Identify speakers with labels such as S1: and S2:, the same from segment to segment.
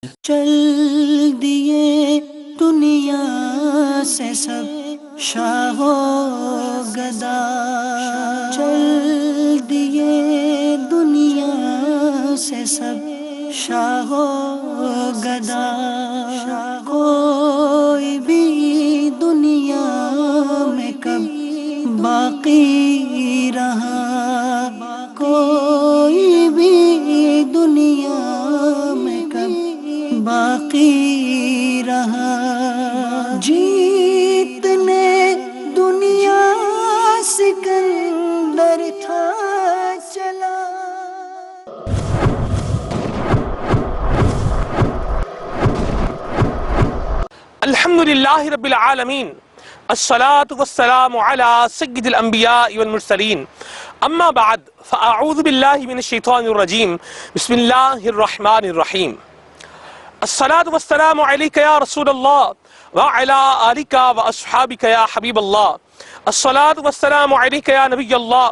S1: چل دیے دنیا سے سب شاہ و گدا، چل دیے دنیا سے سب شاہ و گدا، کوئی بھی دنیا میں کب باقی رہا، کوئی بھی دنیا میں کب باقی رہا، جیتنے دنیا سکندر تھا چلا۔
S2: الحمدللہ رب العالمین، الصلاة والسلام علی سید الانبیاء والمرسلین، اما بعد فاعوذ باللہ من الشیطان الرجیم، بسم اللہ الرحمن الرحیم۔ الصلاة والسلام علیک یا رسول اللہ وعلی آلک واصحابک یا حبیب اللہ، الصلاة والسلام علیک یا نبی اللہ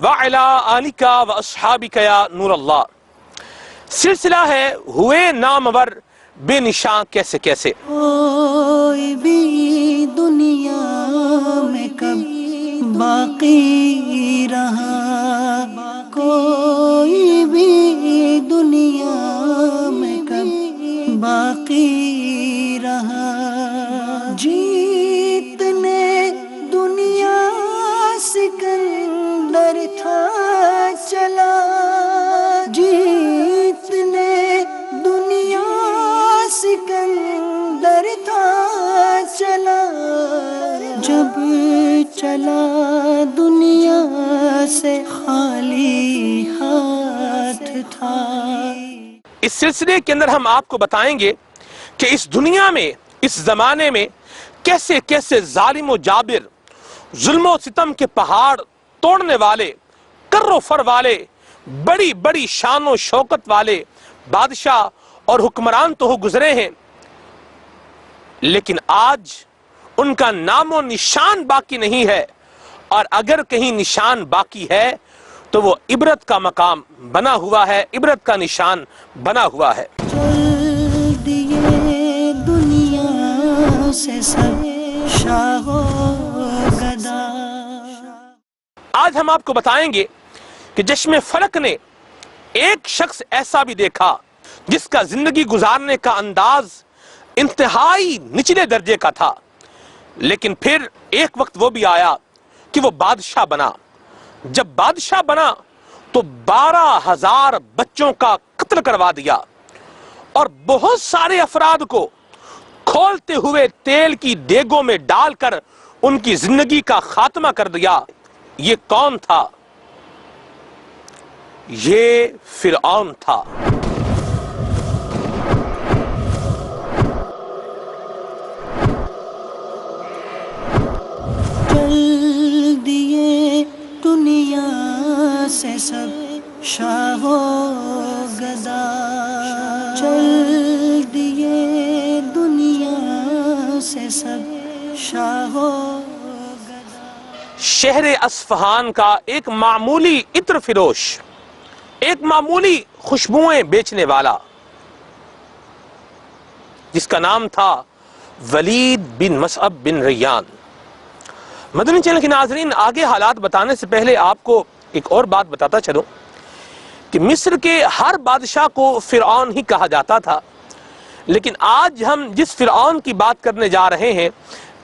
S2: وعلی آلک واصحابک یا نور اللہ۔ سلسلہ ہے ہوئے نامور بے نشان کیسے کیسے۔
S1: کوئی بھی دنیا میں کب باقی رہا، کوئی بھی دنیا میں کب باقی رہا، جیتنے دنیا سکندر تھا چلا، جیتنے دنیا سکندر تھا چلا، جب چلا دنیا سے خالی ہاتھ تھا۔
S2: اس سلسلے کے اندر ہم آپ کو بتائیں گے کہ اس دنیا میں، اس زمانے میں کیسے کیسے ظالم و جابر، ظلم و ستم کے پہاڑ توڑنے والے، کر و فر والے، بڑی بڑی شان و شوکت والے بادشاہ اور حکمران تو ہو گزرے ہیں، لیکن آج ان کا نام و نشان باقی نہیں ہے، اور اگر کہیں نشان باقی ہے تو وہ عبرت کا مقام بنا ہوا ہے، عبرت کا نشان بنا ہوا ہے۔
S1: چل دیے دنیا سے سب شاہ و گدا۔
S2: آج ہم آپ کو بتائیں گے کہ چشم فلک نے ایک شخص ایسا بھی دیکھا جس کا زندگی گزارنے کا انداز انتہائی نچلے درجے کا تھا، لیکن پھر ایک وقت وہ بھی آیا کہ وہ بادشاہ بنا۔ جب بادشاہ بنا تو 12,000 بچوں کا قتل کروا دیا، اور بہت سارے افراد کو کھولتے ہوئے تیل کی دیگوں میں ڈال کر ان کی زندگی کا خاتمہ کر دیا۔ یہ کون تھا؟ یہ فرعون تھا۔
S1: چل دیے دنیا سے سب شاہ و گدا، چل دیے دنیا سے سب شاہ و گدا۔
S2: شہر اصفہان کا ایک معمولی عطر فروش، ایک معمولی خوشبوئیں بیچنے والا، جس کا نام تھا ولید بن مصعب بن ریان۔ مدنی چینل کے ناظرین، آگے حالات بتانے سے پہلے آپ کو ایک اور بات بتاتا چلوں کہ مصر کے ہر بادشاہ کو فرعون ہی کہا جاتا تھا، لیکن آج ہم جس فرعون کی بات کرنے جا رہے ہیں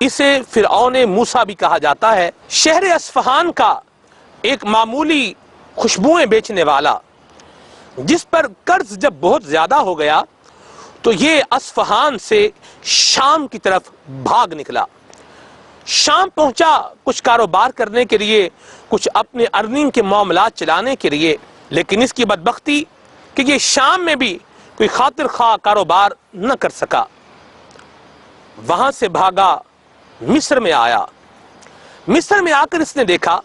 S2: اسے فرعون موسیٰ بھی کہا جاتا ہے۔ شہر اصفہان کا ایک معمولی خوشبوئیں بیچنے والا، جس پر قرض جب بہت زیادہ ہو گیا تو یہ اصفہان سے شام کی طرف بھاگ نکلا۔ شام پہنچا کچھ کاروبار کرنے کے لیے، کچھ اپنے ارننگ کے معاملات چلانے کے لیے، لیکن اس کی بدبختی کہ یہ شام میں بھی کوئی خاطر خواہ کاروبار نہ کر سکا۔ وہاں سے بھاگا، مصر میں آیا۔ مصر میں آ کر اس نے دیکھا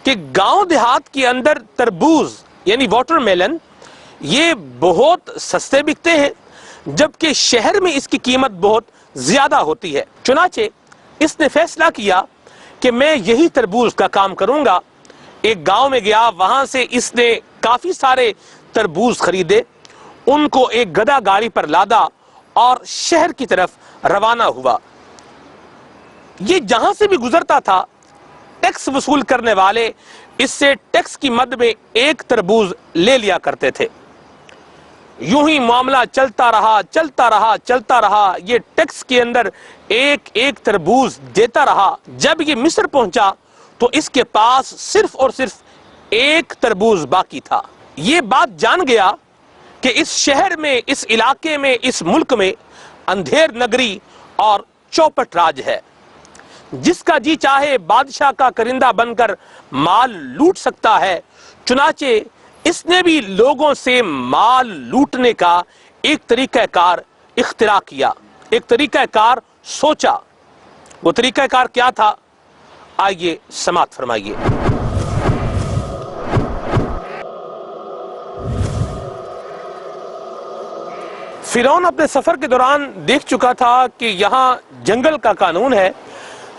S2: کہ گاؤں دیہات کے اندر تربوز یعنی واٹر میلن یہ بہت سستے بکتے ہیں، جبکہ شہر میں اس کی قیمت بہت زیادہ ہوتی ہے۔ چنانچہ اس نے فیصلہ کیا کہ میں یہی تربوز کا کام کروں گا۔ ایک گاؤں میں گیا، وہاں سے اس نے کافی سارے تربوز خریدے، ان کو ایک گدھا گاڑی پر لادا اور شہر کی طرف روانہ ہوا۔ یہ جہاں سے بھی گزرتا تھا ٹیکس وصول کرنے والے اس سے ٹیکس کی مد میں ایک تربوز لے لیا کرتے تھے۔ یوں ہی معاملہ چلتا رہا، یہ ٹیکس کے اندر ایک ایک تربوز دیتا رہا۔ جب یہ مصر پہنچا تو اس کے پاس صرف اور صرف ایک تربوز باقی تھا۔ یہ بات جان گیا کہ اس شہر میں، اس علاقے میں، اس ملک میں اندھیر نگری اور چوپٹ راج ہے۔ جس کا جی چاہے بادشاہ کا کرندہ بن کر مال لوٹ سکتا ہے۔ چنانچہ اس نے بھی لوگوں سے مال لوٹنے کا ایک طریقہ کار اختراع کیا، ایک طریقہ کار سوچا۔ وہ طریقہ کار کیا تھا؟ آئیے سماعت فرمائیے۔ فرعون اپنے سفر کے دوران دیکھ چکا تھا کہ یہاں جنگل کا قانون ہے،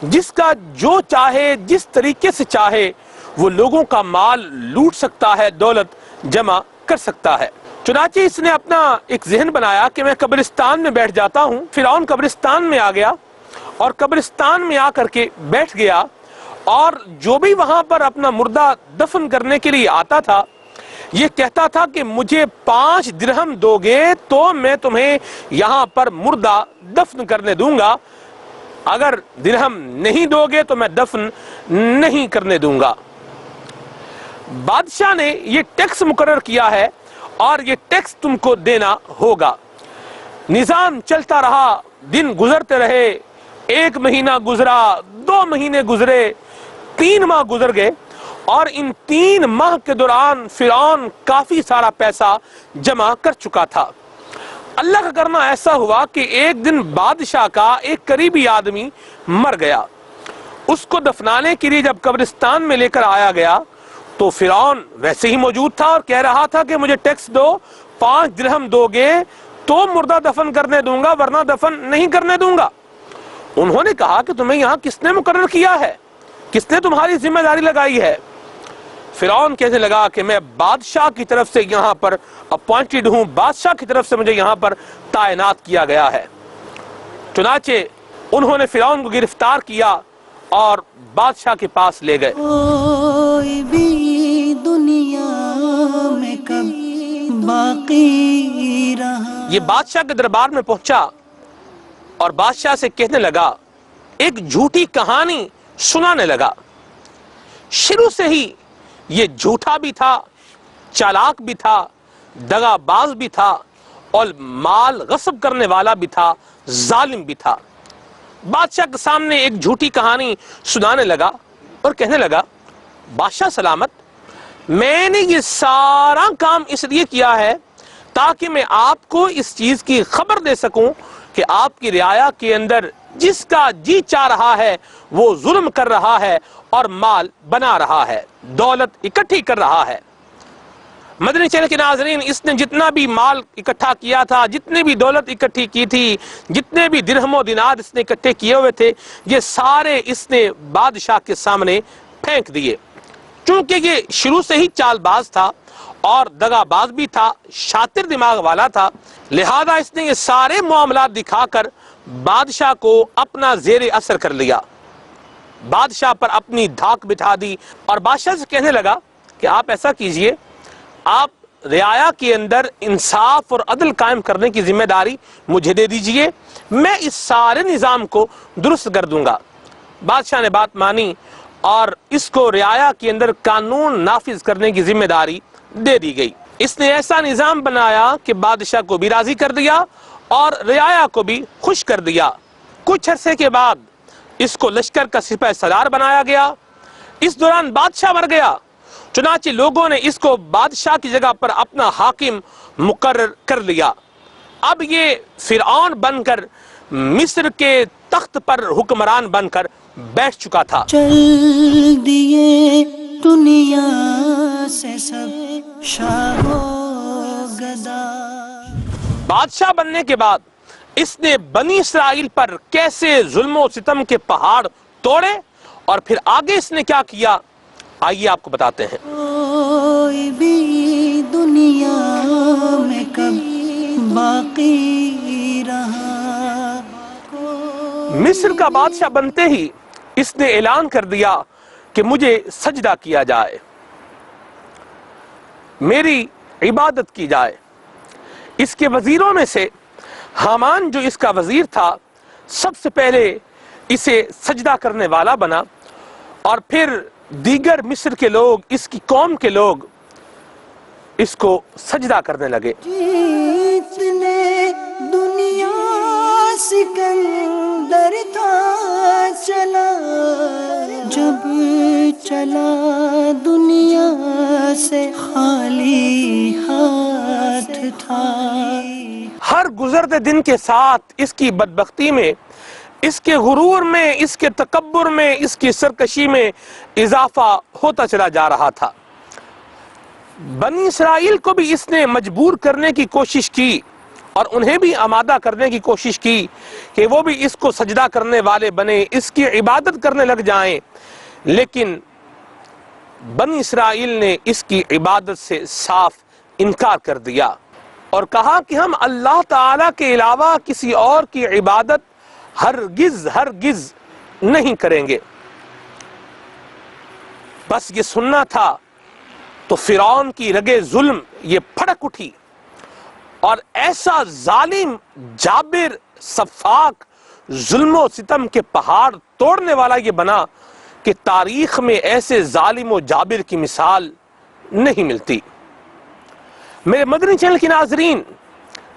S2: جس کا جو چاہے، جس طریقے سے چاہے وہ لوگوں کا مال لوٹ سکتا ہے، دولت جمع کر سکتا ہے۔ چنانچہ اس نے اپنا ایک ذہن بنایا کہ میں قبرستان میں بیٹھ جاتا ہوں۔ فرعون قبرستان میں آ گیا اور قبرستان میں آ کر کے بیٹھ گیا، اور جو بھی وہاں پر اپنا مردہ دفن کرنے کے لیے آتا تھا یہ کہتا تھا کہ مجھے 5 درہم دو گے تو میں تمہیں یہاں پر مردہ دفن کرنے دوں گا، اگر درہم نہیں دو گے تو میں دفن نہیں کرنے دوں گا۔ بادشاہ نے یہ ٹیکس مقرر کیا ہے اور یہ ٹیکس تم کو دینا ہوگا۔ نظام چلتا رہا، دن گزرتے رہے، 1 مہینہ گزرا، 2 مہینے گزرے، 3 ماہ گزر گئے، اور ان 3 ماہ کے دوران فرعون کافی سارا پیسہ جمع کر چکا تھا۔ اللہ کا کرنا ایسا ہوا کہ ایک دن بادشاہ کا ایک قریبی آدمی مر گیا۔ اس کو دفنانے کے لیے جب قبرستان میں لے کر آیا گیا تو فرعون ویسے ہی موجود تھا اور کہہ رہا تھا کہ مجھے ٹیکس دو، 5 درہم دو گے تو مردہ دفن کرنے دوں گا، ورنہ دفن نہیں کرنے دوں گا۔ انہوں نے کہا کہ تمہیں یہاں کس نے مقرر کیا ہے، کس نے تمہاری ذمہ داری لگائی ہے؟ فرعون کہنے لگا کہ میں بادشاہ کی طرف سے یہاں پر اپوائنٹڈ ہوں، بادشاہ کی طرف سے مجھے یہاں پر تعینات کیا گیا ہے۔ چنانچہ انہوں نے فرعون کو گرفتار کیا اور بادشاہ کے پاس لے گئے۔
S1: کوئی بھی دنیا میں کب باقی رہا۔
S2: یہ بادشاہ کے دربار میں پہنچا اور بادشاہ سے کہنے لگا، ایک جھوٹی کہانی سنانے لگا۔ شروع سے ہی یہ جھوٹا بھی تھا، چالاک بھی تھا، دغا باز بھی تھا، اور مال غصب کرنے والا بھی تھا، ظالم بھی تھا۔ بادشاہ کے سامنے ایک جھوٹی کہانی سنانے لگا اور کہنے لگا، بادشاہ سلامت، میں نے یہ سارا کام اس لیے کیا ہے تاکہ میں آپ کو اس چیز کی خبر دے سکوں کہ آپ کی رعایا کے اندر جس کا جی چاہ رہا ہے وہ ظلم کر رہا ہے اور مال بنا رہا ہے، دولت اکٹھی کر رہا ہے۔ مدنی چینل کے ناظرین، اس نے جتنا بھی مال اکٹھا کیا تھا، جتنے بھی دولت اکٹھی کی تھی، جتنے بھی درہم و دینار اس نے اکٹھے کیے ہوئے تھے، یہ سارے اس نے بادشاہ کے سامنے پھینک دیے۔ چونکہ یہ شروع سے ہی چال باز تھا اور دغا باز بھی تھا، شاطر دماغ والا تھا، لہذا اس نے یہ سارے معاملات دکھا کر بادشاہ کو اپنا زیر اثر کر لیا، بادشاہ پر اپنی دھاک بٹھا دی، اور بادشاہ سے کہنے لگا کہ آپ ایسا کیجئے، آپ رعایا کے اندر انصاف اور عدل قائم کرنے کی ذمہ داری مجھے دے دیجئے، میں اس سارے نظام کو درست کر دوں گا۔ بادشاہ نے بات مانی اور اس کو رعایا کے اندر قانون نافذ کرنے کی ذمہ داری دے دی گئی۔ اس نے ایسا نظام بنایا کہ بادشاہ کو بھی راضی کر دیا اور رعایا کو بھی خوش کر دیا۔ کچھ عرصے کے بعد اس کو لشکر کا سپہ سالار بنایا گیا۔ اس دوران بادشاہ مر گیا، چنانچہ لوگوں نے اس کو بادشاہ کی جگہ پر اپنا حاکم مقرر کر لیا۔ اب یہ فرعون بن کر مصر کے تخت پر حکمران بن کر بیٹھ چکا تھا۔
S1: چل دیے دنیا سے سب شاہ و گدا۔
S2: بادشاہ بننے کے بعد اس نے بنی اسرائیل پر کیسے ظلم و ستم کے پہاڑ توڑے اور پھر آگے اس نے کیا کیا، آئیے آپ کو بتاتے ہیں۔
S1: کوئی بھی دنیا میں کب باقی رہا۔
S2: مصر کا بادشاہ بنتے ہی اس نے اعلان کر دیا کہ مجھے سجدہ کیا جائے، میری عبادت کی جائے۔ اس کے وزیروں میں سے حامان جو اس کا وزیر تھا سب سے پہلے اسے سجدہ کرنے والا بنا، اور پھر دیگر مصر کے لوگ، اس کی قوم کے لوگ اس کو سجدہ کرنے لگے۔
S1: جتنے دنیا سکندر تھا چلا، جب چلا دنیا سے خالی ہاتھ تھا۔
S2: ہر گزرتے دن کے ساتھ اس کی بدبختی میں، اس کے غرور میں، اس کے تکبر میں، اس کی سرکشی میں اضافہ ہوتا چلا جا رہا تھا۔ بنی اسرائیل کو بھی اس نے مجبور کرنے کی کوشش کی اور انہیں بھی آمادہ کرنے کی کوشش کی کہ وہ بھی اس کو سجدہ کرنے والے بنے، اس کی عبادت کرنے لگ جائیں، لیکن بنی اسرائیل نے اس کی عبادت سے صاف انکار کر دیا اور کہا کہ ہم اللہ تعالیٰ کے علاوہ کسی اور کی عبادت ہرگز نہیں کریں گے۔ بس یہ سننا تھا تو فرعون کی رگے ظلم یہ پھڑک اٹھی اور ایسا ظالم، جابر، سفاک، ظلم و ستم کے پہاڑ توڑنے والا یہ بنا کہ تاریخ میں ایسے ظالم و جابر کی مثال نہیں ملتی۔ میرے مدنی چینل کے ناظرین،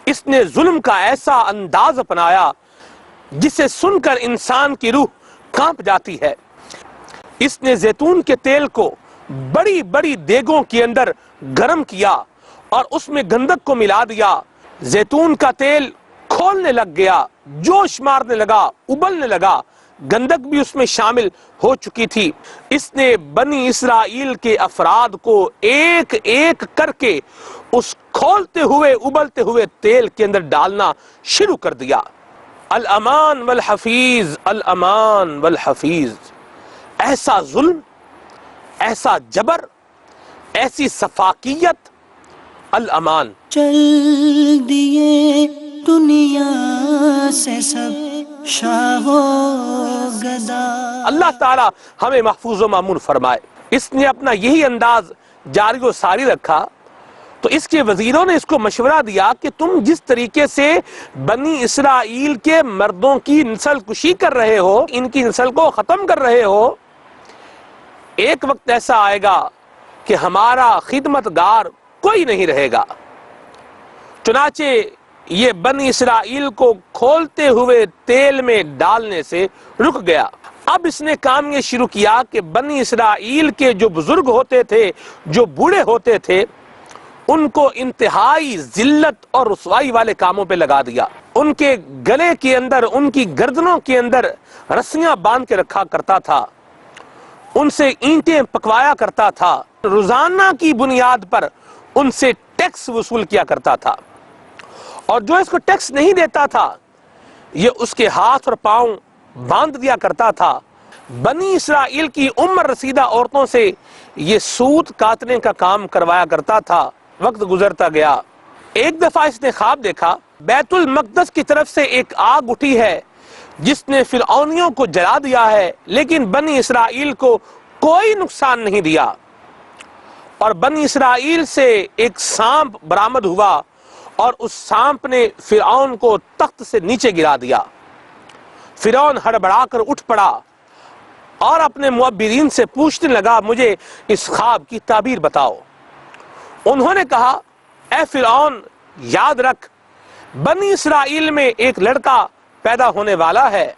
S2: اس نے ظلم کا ایسا انداز اپنایا جسے سن کر انسان کی روح کانپ جاتی ہے۔ اس نے زیتون کے تیل کو بڑی بڑی دیگوں کے اندر گرم کیا اور اس میں گندک کو ملا دیا۔ زیتون کا تیل کھولنے لگ گیا، جوش مارنے لگا، ابلنے لگا، گندک بھی اس میں شامل ہو چکی تھی۔ اس نے بنی اسرائیل کے افراد کو ایک ایک کر کے اس کھولتے ہوئے ابلتے ہوئے تیل کے اندر ڈالنا شروع کر دیا۔ الامان والحفیظ، الامان والحفیظ۔ ایسا ظلم، ایسا جبر، ایسی سفاکیت، الامان۔
S1: چل دیے دنیا سے سب شاہ و گدا۔
S2: اللہ تعالی ہمیں محفوظ و مامون فرمائے۔ اس نے اپنا یہی انداز جاری و ساری رکھا تو اس کے وزیروں نے اس کو مشورہ دیا کہ تم جس طریقے سے بنی اسرائیل کے مردوں کی نسل کشی کر رہے ہو، ان کی نسل کو ختم کر رہے ہو، ایک وقت ایسا آئے گا کہ ہمارا خدمتگار کوئی نہیں رہے گا۔ چنانچہ یہ بنی اسرائیل کو کھولتے ہوئے تیل میں ڈالنے سے رک گیا۔ اب اس نے کام یہ شروع کیا کہ بنی اسرائیل کے جو بزرگ ہوتے تھے، جو بوڑھے ہوتے تھے، ان کو انتہائی ذلت اور رسوائی والے کاموں پہ لگا دیا۔ ان کے گلے کے اندر، ان کی گردنوں کے اندر رسیاں باندھ کے رکھا کرتا تھا، ان سے اینٹیں پکوایا کرتا تھا، روزانہ کی بنیاد پر ان سے ٹیکس وصول کیا کرتا تھا، اور جو اس کو ٹیکس نہیں دیتا تھا یہ اس کے ہاتھ اور پاؤں باندھ دیا کرتا تھا۔ بنی اسرائیل کی عمر رسیدہ عورتوں سے یہ سود کاٹنے کا کام کروایا کرتا تھا۔ وقت گزرتا گیا، ایک دفعہ اس نے خواب دیکھا، بیت المقدس کی طرف سے ایک آگ اٹھی ہے جس نے فرعونیوں کو جلا دیا ہے، لیکن بنی اسرائیل کو کوئی نقصان نہیں دیا، اور بنی اسرائیل سے ایک سانپ برآمد ہوا اور اس سانپ نے فرعون کو تخت سے نیچے گرا دیا۔ فرعون ہڑبڑا کر اٹھ پڑا اور اپنے معبرین سے پوچھنے لگا، مجھے اس خواب کی تعبیر بتاؤ۔ انہوں نے کہا، اے فرعون، یاد رکھ، بنی اسرائیل میں ایک لڑکا پیدا ہونے والا ہے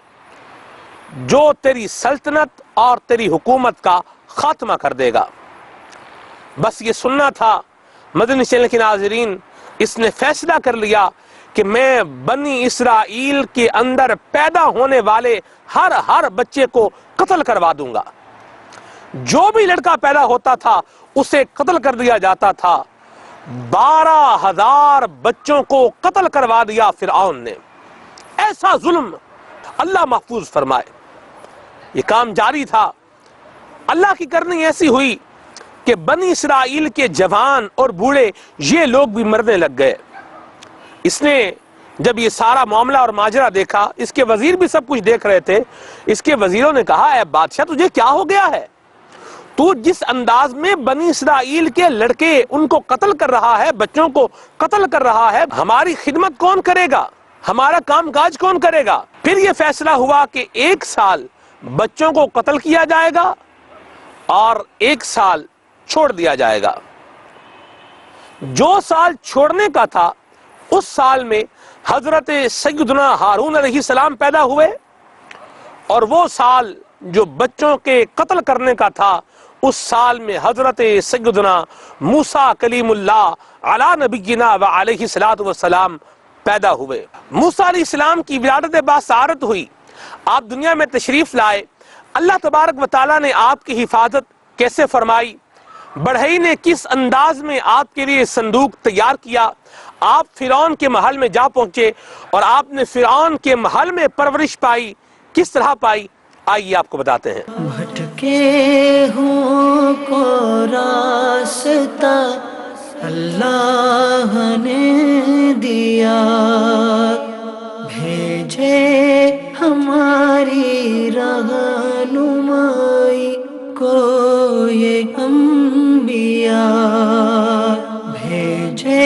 S2: جو تیری سلطنت اور تیری حکومت کا خاتمہ کر دے گا۔ بس یہ سننا تھا مدنی چینل کے ناظرین، اس نے فیصلہ کر لیا کہ میں بنی اسرائیل کے اندر پیدا ہونے والے ہر بچے کو قتل کروا دوں گا۔ جو بھی لڑکا پیدا ہوتا تھا اسے قتل کر دیا جاتا تھا۔ 12,000 بچوں کو قتل کروا دیا فرعون نے۔ ایسا ظلم، اللہ محفوظ فرمائے۔ یہ کام جاری تھا۔ اللہ کی کرنی ایسی ہوئی کہ بنی اسرائیل کے جوان اور بوڑھے یہ لوگ بھی مرنے لگ گئے۔ اس نے جب یہ سارا معاملہ اور ماجرا دیکھا، اس کے وزیر بھی سب کچھ دیکھ رہے تھے، اس کے وزیروں نے کہا اے بادشاہ تجھے کیا ہو گیا ہے؟ تو جس انداز میں بنی اسرائیل کے لڑکے ان کو قتل کر رہا ہے، بچوں کو قتل کر رہا ہے، ہماری خدمت کون کرے گا؟ ہمارا کام کاج کون کرے گا؟ پھر یہ فیصلہ ہوا کہ 1 سال بچوں کو قتل کیا جائے گا اور 1 سال چھوڑ دیا جائے گا۔ جو سال چھوڑنے کا تھا اس سال میں حضرت سیدنا ہارون علیہ السلام پیدا ہوئے، اور وہ سال جو بچوں کے قتل کرنے کا تھا اس سال میں حضرت سیدنا موسیٰ کلیم اللہ علی نبینا و علیہ السلام پیدا ہوئے۔ موسیٰ علیہ السلام کی ولادت باسعارت ہوئی، آپ دنیا میں تشریف لائے، اللہ تبارک و تعالیٰ نے آپ کی حفاظت کیسے فرمائی، بڑھئی نے کس انداز میں آپ کے لیے صندوق تیار کیا، آپ فرعون کے محل میں جا پہنچے اور آپ نے فرعون کے محل میں پرورش پائی، کس طرح پائی، آئیے آپ کو بتاتے ہیں۔
S1: بھٹکے ہوں کو راستہ اللہ نے دیا، بھیجے ہماری رہنمائی کو یہ انبیاء، بھیجے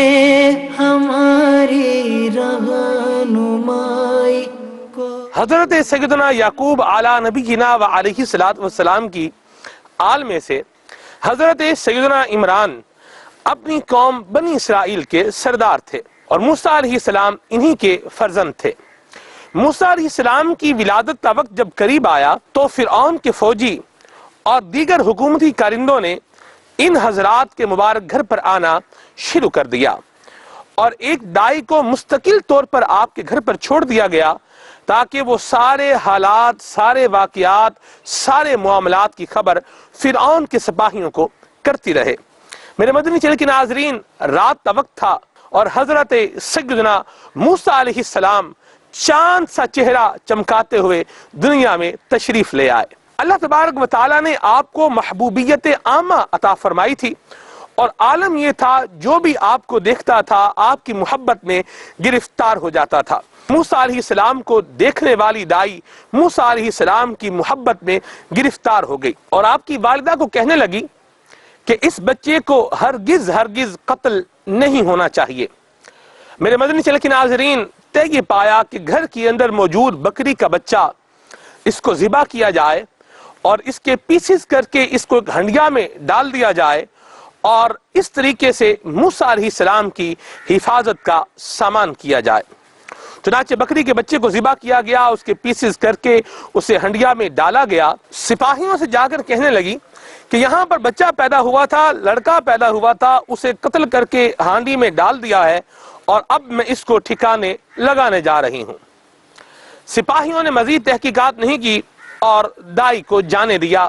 S1: ہماری رہنمائی کو۔
S2: حضرت سیدنا یعقوب علی نبینا و علیہ السلام کی آل میں سے حضرت سیدنا عمران اپنی قوم بنی اسرائیل کے سردار تھے، اور موسیٰ علیہ السلام انہی کے فرزند تھے۔ موسیٰ علیہ السلام کی ولادت کا وقت جب قریب آیا تو فرعون کے فوجی اور دیگر حکومتی کارندوں نے ان حضرات کے مبارک گھر پر آنا شروع کر دیا، اور ایک دائی کو مستقل طور پر آپ کے گھر پر چھوڑ دیا گیا تاکہ وہ سارے حالات، سارے واقعات، سارے معاملات کی خبر فرعون کے سپاہیوں کو کرتی رہے۔ میرے مدنی چینل کے ناظرین، رات کا وقت تھا اور حضرت سیدنا موسیٰ علیہ السلام چاند سا چہرہ چمکاتے ہوئے دنیا میں تشریف لے آئے۔ اللہ تبارک و تعالیٰ نے آپ کو محبوبیت عامہ عطا فرمائی تھی، اور عالم یہ تھا جو بھی آپ کو دیکھتا تھا آپ کی محبت میں گرفتار ہو جاتا تھا۔ موسیٰ علیہ السلام کو دیکھنے والی دائی موسیٰ علیہ السلام کی محبت میں گرفتار ہو گئی، اور آپ کی والدہ کو کہنے لگی کہ اس بچے کو ہرگز قتل نہیں ہونا چاہیے۔ میرے مدنی چینل کے ناظرین، طے یہ پایا کہ گھر کے اندر موجود بکری کا بچہ اس کو ذبح کیا جائے اور اس کے پیسز کر کے اس کو ایک ہنڈیا میں ڈال دیا جائے، اور اس طریقے سے موسیٰ علیہ السلام کی حفاظت کا سامان کیا جائے۔ چنانچہ بکری کے بچے کو ذبح کیا گیا، اس کے پیسز کر کے اسے ہنڈیا میں ڈالا گیا۔ سپاہیوں سے جا کر کہنے لگی کہ یہاں پر بچہ پیدا ہوا تھا، لڑکا پیدا ہوا تھا، اسے قتل کر کے ہانڈی میں ڈال دیا ہے، اور اب میں اس کو ٹھکانے لگانے جا رہی ہوں۔ سپاہیوں نے مزید تحقیقات نہیں کی اور دائی کو جانے دیا۔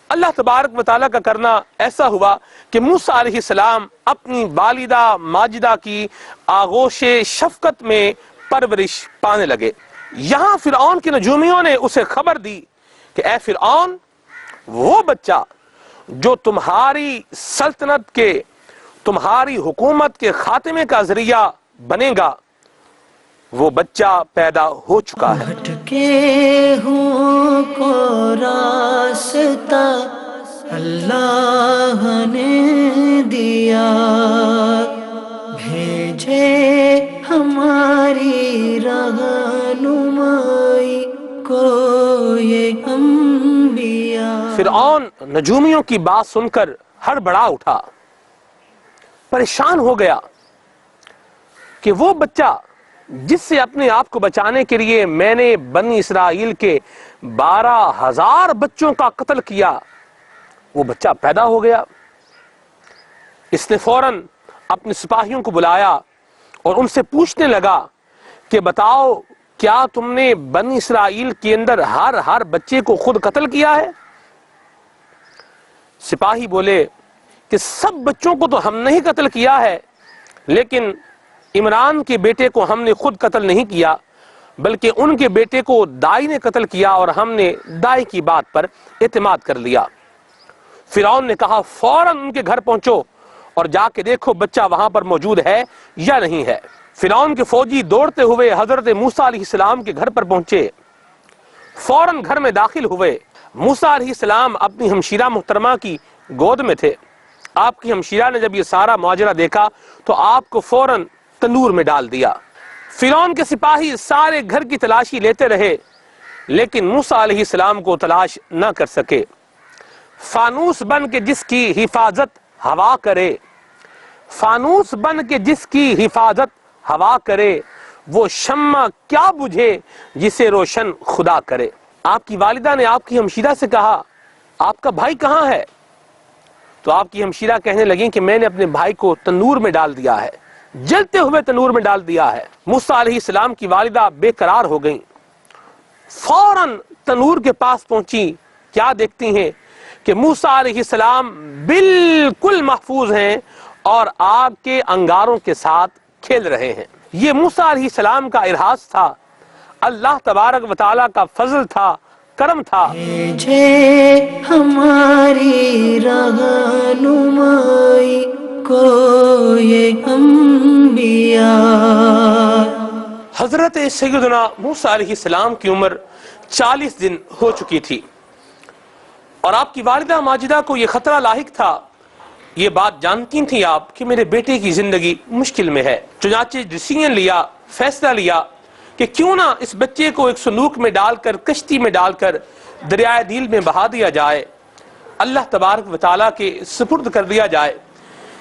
S2: اللہ تبارک و تعالیٰ کا کرنا ایسا ہوا کہ موسیٰ علیہ السلام اپنی والدہ ماجدہ کی آغوش شفقت میں پرورش پانے لگے۔ یہاں فرعون کے نجومیوں نے اسے خبر دی کہ اے فرعون، وہ بچہ جو تمہاری سلطنت کے، تمہاری حکومت کے خاتمے کا ذریعہ بنے گا، وہ بچہ پیدا ہو چکا ہے۔
S1: بھٹکے ہوں کو راستہ اللہ نے دیا، بھیجے ہماری رہنمائی کو یہ انبیاء۔
S2: فرعون نجومیوں کی بات سن کر ہڑبڑا اٹھا، پریشان ہو گیا کہ وہ بچہ جس سے اپنے آپ کو بچانے کے لیے میں نے بنی اسرائیل کے 12,000 بچوں کا قتل کیا، وہ بچہ پیدا ہو گیا۔ اس نے فوراً اپنے سپاہیوں کو بلایا اور ان سے پوچھنے لگا کہ بتاؤ، کیا تم نے بنی اسرائیل کے اندر ہر بچے کو خود قتل کیا ہے؟ سپاہی بولے کہ سب بچوں کو تو ہم نے ہی قتل کیا ہے، لیکن عمران کے بیٹے کو ہم نے خود قتل نہیں کیا، بلکہ ان کے بیٹے کو دائی نے قتل کیا، اور ہم نے دائی کی بات پر اعتماد کر لیا۔ فرعون نے کہا فوراً ان کے گھر پہنچو اور جا کے دیکھو بچہ وہاں پر موجود ہے یا نہیں ہے۔ فرعون کے فوجی دوڑتے ہوئے حضرت موسیٰ علیہ السلام کے گھر پر پہنچے، فوراً گھر میں داخل ہوئے۔ موسیٰ علیہ السلام اپنی ہمشیرہ محترمہ کی گود میں تھے۔ آپ کی ہمشیرہ نے جب یہ سارا ماجرا دیکھا تو آپ کو فوراً تندور میں ڈال دیا۔ فرعون کے سپاہی سارے گھر کی تلاشی لیتے رہے لیکن موسیٰ علیہ السلام کو تلاش نہ کر سکے۔ فانوس بن کے جس کی حفاظت ہوا کرے، فانوس بن کے جس کی حفاظت ہوا کرے، وہ شمع کیا بجھے جسے روشن خدا کرے۔ آپ کی والدہ نے آپ کی ہمشیرہ سے کہا آپ کا بھائی کہاں ہے؟ تو آپ کی ہمشیرہ کہنے لگیں کہ میں نے اپنے بھائی کو تنور میں ڈال دیا ہے، جلتے ہوئے تنور میں ڈال دیا ہے۔ موسیٰ علیہ السلام کی والدہ بے قرار ہو گئیں، فوراً تنور کے پاس پہنچی، کیا دیکھتی ہیں کہ موسیٰ علیہ السلام بالکل محفوظ ہیں اور آگ کے انگاروں کے ساتھ کھیل رہے ہیں۔ یہ موسیٰ علیہ السلام کا ارہاس تھا، اللہ تبارک و تعالیٰ کا فضل تھا، کرم تھا۔
S1: بھیجے ہماری رہنمائی کو یہ انبیاء۔
S2: حضرت سیدنا موسیٰ علیہ السلام کی عمر 40 دن ہو چکی تھی اور آپ کی والدہ ماجدہ کو یہ خطرہ لاحق تھا۔ یہ بات جانتی تھی آپ کہ میرے بیٹے کی زندگی مشکل میں ہے، چنانچہ ڈیسیژن لیا، فیصلہ لیا کہ کیوں نہ اس بچے کو ایک صندوق میں ڈال کر، کشتی میں ڈال کر دریائے نیل میں بہا دیا جائے، اللہ تبارک و تعالیٰ کے سپرد کر دیا جائے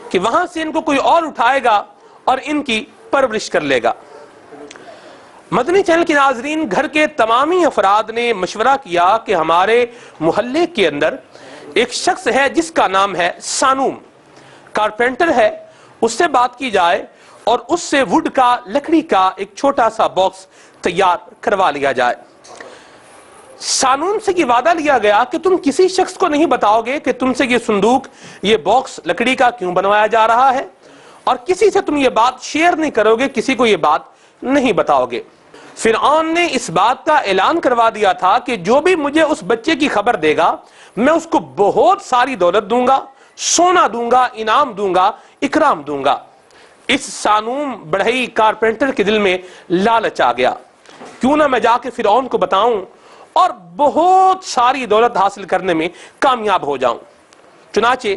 S2: کہ وہاں سے ان کو کوئی اور اٹھائے گا اور ان کی پرورش کر لے گا۔ مدنی چینل کے ناظرین، گھر کے تمامی افراد نے مشورہ کیا کہ ہمارے محلے کے اندر ایک شخص ہے جس کا نام ہے سانوم، کارپینٹر ہے، اس سے بات کی جائے اور اس سے وڈ کا، لکڑی کا ایک چھوٹا سا باکس تیار کروا لیا جائے۔ سانوم سے یہ وعدہ لیا گیا کہ تم کسی شخص کو نہیں بتاؤ گے کہ تم سے یہ صندوق، یہ باکس لکڑی کا کیوں بنوایا جا رہا ہے، اور کسی سے تم یہ بات شیئر نہیں کرو گے، کسی کو یہ بات نہیں بتاؤ گے۔ فرعون نے اس بات کا اعلان کروا دیا تھا کہ جو بھی مجھے اس بچے کی خبر دے گا میں اس کو بہت ساری دولت دوں گا، سونا دوں گا، انعام دوں گا، اکرام دوں گا۔ اس سانوم بڑھئی کارپینٹر کے دل میں لالچ آ گیا، کیوں نہ میں جا کے فرعون کو بتاؤں اور بہت ساری دولت حاصل کرنے میں کامیاب ہو جاؤں۔ چنانچہ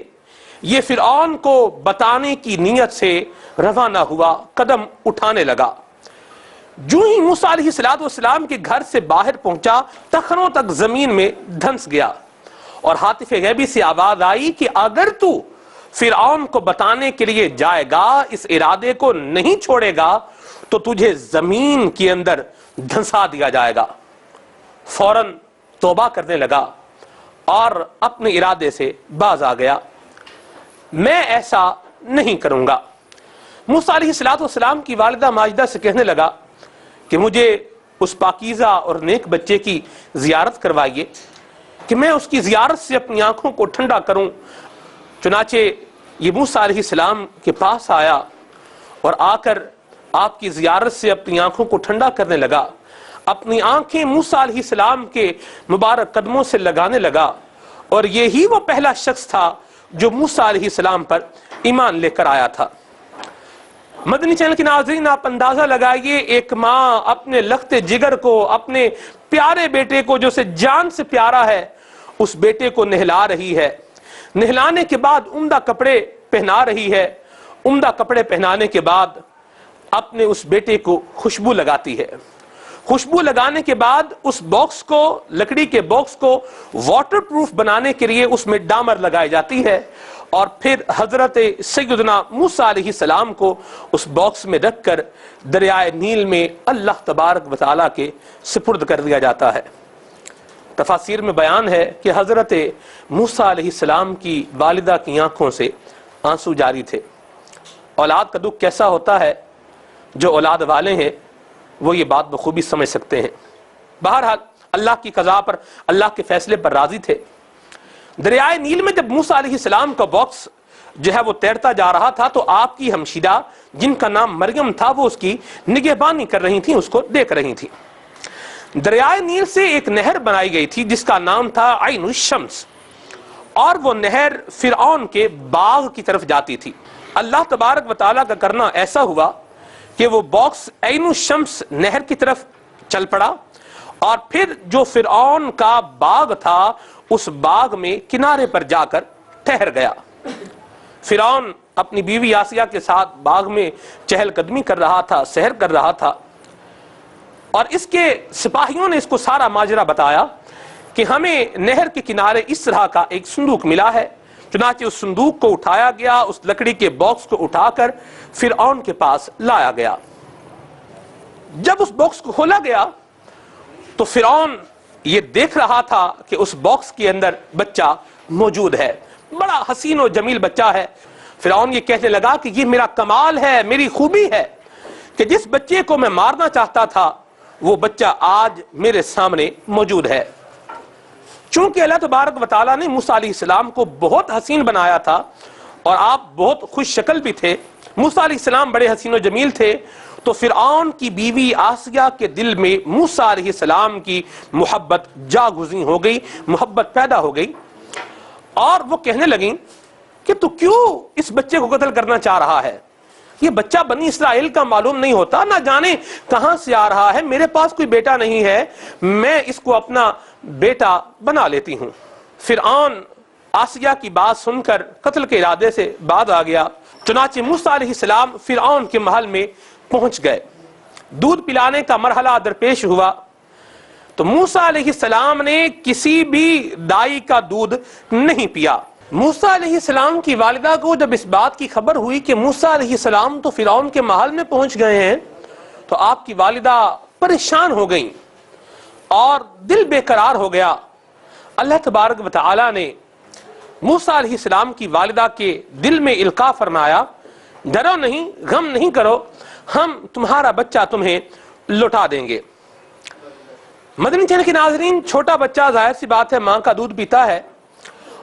S2: یہ فرعون کو بتانے کی نیت سے روانہ ہوا، قدم اٹھانے لگا۔ جو ہی موسیٰ علیہ السلام کے گھر سے باہر پہنچا، تخنوں تک زمین میں دھنس گیا اور ہاتف غیبی سے آواز آئی کہ اگر تو فرعون کو بتانے کے لیے جائے گا، اس ارادے کو نہیں چھوڑے گا تو تجھے زمین کے اندر دھنسا دیا جائے گا۔ فوراً توبہ کرنے لگا اور اپنے ارادے سے باز آ گیا، میں ایسا نہیں کروں گا۔ موسیٰ علیہ السلام کی والدہ ماجدہ سے کہنے لگا کہ مجھے اس پاکیزہ اور نیک بچے کی زیارت کروائیے کہ میں اس کی زیارت سے اپنی آنکھوں کو ٹھنڈا کروں۔ چنانچہ یہ موسیٰ علیہ السلام کے پاس آیا اور آ کر آپ کی زیارت سے اپنی آنکھوں کو ٹھنڈا کرنے لگا، اپنی آنکھیں موسیٰ علیہ السلام کے مبارک قدموں سے لگانے لگا، اور یہی وہ پہلا شخص تھا جو موسیٰ علیہ السلام پر ایمان لے کر آیا تھا۔ مدنی چینل کے ناظرین، آپ اندازہ لگائیے، ایک ماں اپنے لخت جگر کو، اپنے پیارے بیٹے کو جو اسے جان سے پیارا ہے، اس بیٹے کو نہلا رہی ہے، نہلانے کے بعد عمدہ کپڑے پہنا رہی ہے، عمدہ کپڑے پہنانے کے بعد اپنے اس بیٹے کو خوشبو لگاتی ہے، خوشبو لگانے کے بعد اس باکس کو، لکڑی کے باکس کو واٹر پروف بنانے کے لیے اس میں ڈامر لگائی جاتی ہے، اور پھر حضرت سیدنا موسیٰ علیہ السلام کو اس باکس میں رکھ کر دریائے نیل میں اللہ تبارک و تعالیٰ کے سپرد کر دیا جاتا ہے۔ تفاسیر میں بیان ہے کہ حضرت موسیٰ علیہ السلام کی والدہ کی آنکھوں سے آنسو جاری تھے۔ اولاد کا دکھ کیسا ہوتا ہے، جو اولاد والے ہیں وہ یہ بات بخوبی سمجھ سکتے ہیں۔ بہرحال اللہ کی قضاء پر، اللہ کے فیصلے پر راضی تھے۔ دریائے نیل میں جب موسیٰ علیہ السلام کا باکس جو ہے وہ تیرتا جا رہا تھا تو آپ کی ہمشیرہ جن کا نام مریم تھا وہ اس کی نگہبانی کر رہی تھیں، اس کو دیکھ رہی تھیں۔ دریائے نیل سے ایک نہر بنائی گئی تھی جس کا نام تھا عین الشمس، اور وہ نہر فرعون کے باغ کی طرف جاتی تھی۔ اللہ تبارک و تعالیٰ کا کرنا ایسا ہوا کہ وہ باکس عین الشمس نہر کی طرف چل پڑا اور پھر جو فرعون کا باغ تھا اس باغ میں کنارے پر جا کر ٹھہر گیا۔ فرعون اپنی بیوی آسیہ کے ساتھ باغ میں چہل قدمی کر رہا تھا، سحر کر رہا تھا، اور اس کے سپاہیوں نے اس کو سارا ماجرا بتایا کہ ہمیں نہر کے کنارے اس طرح کا ایک صندوق ملا ہے۔ چنانچہ اس صندوق کو اٹھایا گیا، اس لکڑی کے باکس کو اٹھا کر فرعون کے پاس لایا گیا۔ جب اس باکس کو کھولا گیا تو فرعون یہ دیکھ رہا تھا کہ اس باکس کے اندر بچہ موجود ہے، بڑا حسین و جمیل بچہ ہے۔ فرعون یہ کہنے لگا کہ یہ میرا کمال ہے، میری خوبی ہے کہ جس بچے کو میں مارنا چاہتا تھا وہ بچہ آج میرے سامنے موجود ہے۔ چونکہ اللہ تبارک و تعالیٰ نے موسیٰ علیہ السلام کو بہت حسین بنایا تھا اور آپ بہت خوش شکل بھی تھے، موسیٰ علیہ السلام بڑے حسین و جمیل تھے، تو فرعون کی بیوی آسیہ کے دل میں موسیٰ علیہ السلام کی محبت جاگزیں ہو گئی، محبت پیدا ہو گئی، اور وہ کہنے لگیں کہ تو کیوں اس بچے کو قتل کرنا چاہ رہا ہے؟ یہ بچہ بنی اسرائیل کا معلوم نہیں ہوتا، نہ جانے کہاں سے آ رہا ہے، میرے پاس کوئی بیٹا نہیں ہے، میں اس کو اپنا بیٹا بنا لیتی ہوں۔ فرعون آسیہ کی بات سن کر قتل کے ارادے سے باز آ گیا۔ چنانچہ موسیٰ علیہ السلام فرعون کے محل میں پہنچ گئے، دودھ پلانے کا مرحلہ درپیش ہوا تو موسیٰ علیہ السلام نے کسی بھی دائی کا دودھ نہیں پیا۔ موسیٰ علیہ السلام کی والدہ کو جب اس بات کی خبر ہوئی کہ موسیٰ علیہ السلام تو فرعون کے محل میں پہنچ گئے ہیں، تو آپ کی والدہ پریشان ہو گئیں اور دل بے قرار ہو گیا۔ اللہ تبارک و تعالی نے موسیٰ علیہ السلام کی والدہ کے دل میں القاء فرمایا، ڈرو نہیں، غم نہیں کرو، ہم تمہارا بچہ تمہیں لوٹا دیں گے۔ مدنی چینل کے ناظرین، چھوٹا بچہ ظاہر سی بات ہے ماں کا دودھ پیتا ہے،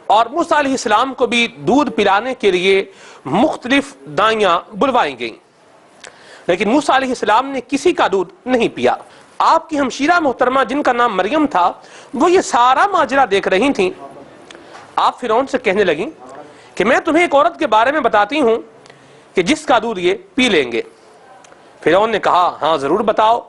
S2: اور موسیٰ علیہ السلام کو بھی دودھ پلانے کے لیے مختلف دائیاں بلوائی گئیں، لیکن موسیٰ علیہ السلام نے کسی کا دودھ نہیں پیا۔ آپ کی ہمشیرہ محترمہ جن کا نام مریم تھا، وہ یہ سارا ماجرا دیکھ رہی تھیں۔ آپ فرعون سے کہنے لگیں کہ میں تمہیں ایک عورت کے بارے میں بتاتی ہوں کہ جس کا دودھ یہ پی لیں گے۔ فرعون نے کہا ہاں ضرور بتاؤ۔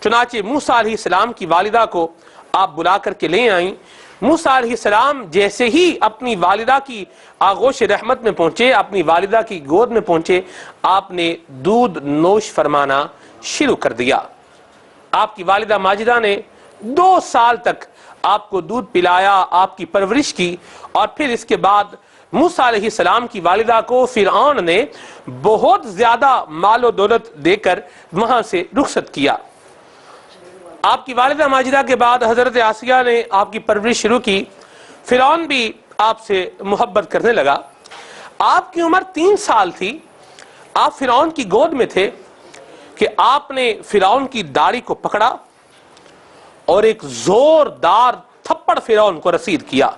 S2: چنانچہ موسیٰ علیہ السلام کی والدہ کو آپ بلا کر کے لے آئیں۔ موسیٰ علیہ السلام جیسے ہی اپنی والدہ کی آغوش رحمت میں پہنچے، اپنی والدہ کی گود میں پہنچے، آپ نے دودھ نوش فرمانا شروع کر دیا۔ آپ کی والدہ ماجدہ نے 2 سال تک آپ کو دودھ پلایا، آپ کی پرورش کی، اور پھر اس کے بعد موسیٰ علیہ السلام کی والدہ کو فرعون نے بہت زیادہ مال و دولت دے کر وہاں سے رخصت کیا۔ آپ کی والدہ ماجدہ کے بعد حضرت آسیہ نے آپ کی پرورش شروع کی، فرعون بھی آپ سے محبت کرنے لگا۔ آپ کی عمر 3 سال تھی، آپ فرعون کی گود میں تھے کہ آپ نے فرعون کی داڑھی کو پکڑا اور ایک زوردار تھپڑ فرعون کو رسید کیا۔